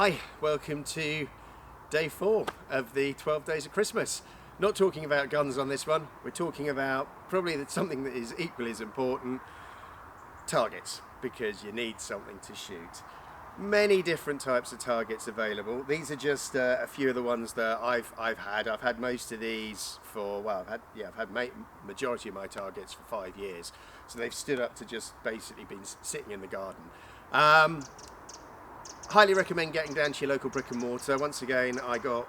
Hi, welcome to day 4 of the 12 days of Christmas. Not talking about guns on this one, we're talking about probably something that is equally as important, targets, because you need something to shoot. Many different types of targets available. These are just a few of the ones that I've had. I've had most of these for, well, I've had majority of my targets for 5 years. So they've stood up to just basically been sitting in the garden. Highly recommend getting down to your local brick and mortar. Once again, I got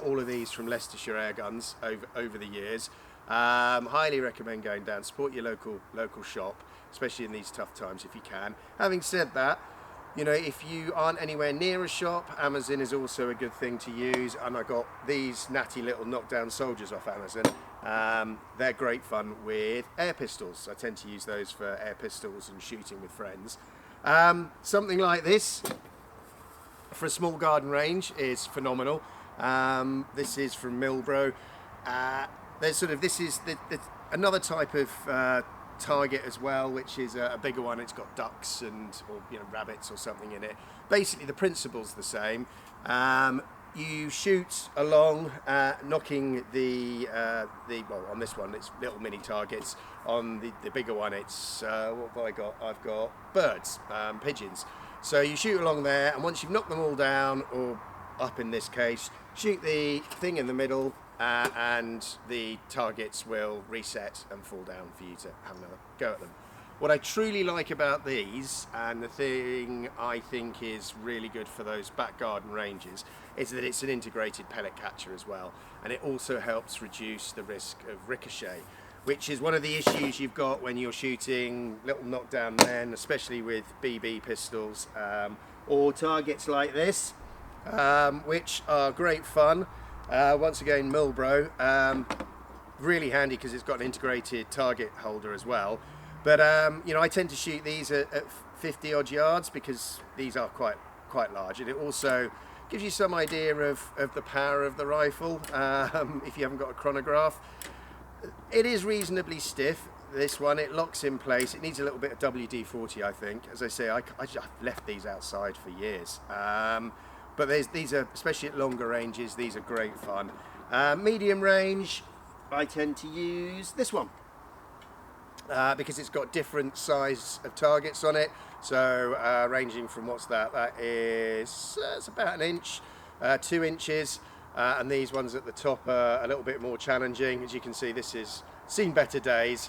all of these from Leicestershire Air Guns over the years. Highly recommend going down, support your local shop, especially in these tough times if you can. Having said that, you know, if you aren't anywhere near a shop, Amazon is also a good thing to use. And I got these natty little knockdown soldiers off Amazon. They're great fun with air pistols. I tend to use those for air pistols and shooting with friends. Something like this for a small garden range is phenomenal. This is from Milbro. This is another type of target as well, which is a bigger one. It's got ducks or rabbits or something in it. Basically, the principle's the same. You shoot along, knocking well, on this one it's little mini targets. On the bigger one, it's what have I got? I've got birds, pigeons. So you shoot along there, and once you've knocked them all down, or up in this case, shoot the thing in the middle, and the targets will reset and fall down for you to have another go at them. What I truly like about these, and the thing I think is really good for those back garden ranges, is that it's an integrated pellet catcher as well, and it also helps reduce the risk of ricochet, which is one of the issues you've got when you're shooting little knockdown men, especially with BB pistols, or targets like this, which are great fun. Once again, Milbro, really handy because it's got an integrated target holder as well. But I tend to shoot these at 50 odd yards because these are quite large, and it also gives you some idea of the power of the rifle if you haven't got a chronograph. It is reasonably stiff, this one. It locks in place. It needs a little bit of WD-40, I think. As I say, I've left these outside for years. But these are, especially at longer ranges, these are great fun. Medium range, I tend to use this one because it's got different size of targets on it. So ranging from, what's that? That is it's about 1 inch, 2 inches. And these ones at the top are a little bit more challenging. As you can see, this is seen better days.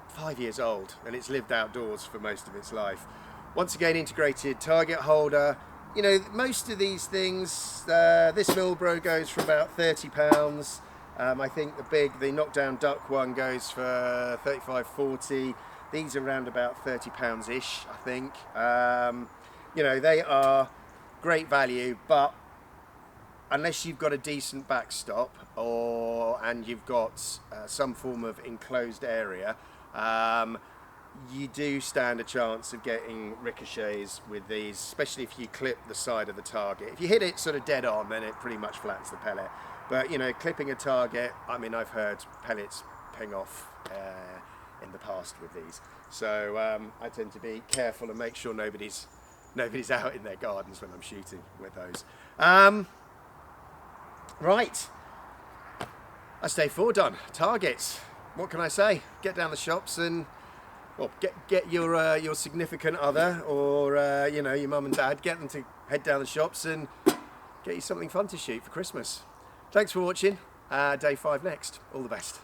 5 years old, and it's lived outdoors for most of its life. Once again, integrated target holder. You know, most of these things, this Milbro goes for about £30. I think the knockdown duck one goes for 35, 40. These are around about £30-ish, I think. They are great value, but unless you've got a decent backstop and you've got some form of enclosed area, you do stand a chance of getting ricochets with these, especially if you clip the side of the target. If you hit it sort of dead on, then it pretty much flattens the pellet. But clipping a target, I mean, I've heard pellets ping off in the past with these. So I tend to be careful and make sure nobody's out in their gardens when I'm shooting with those. Right, that's day 4 done. Targets. What can I say? Get down the shops and get your significant other or your mum and dad. Get them to head down the shops and get you something fun to shoot for Christmas. Thanks for watching. Day 5 next. All the best.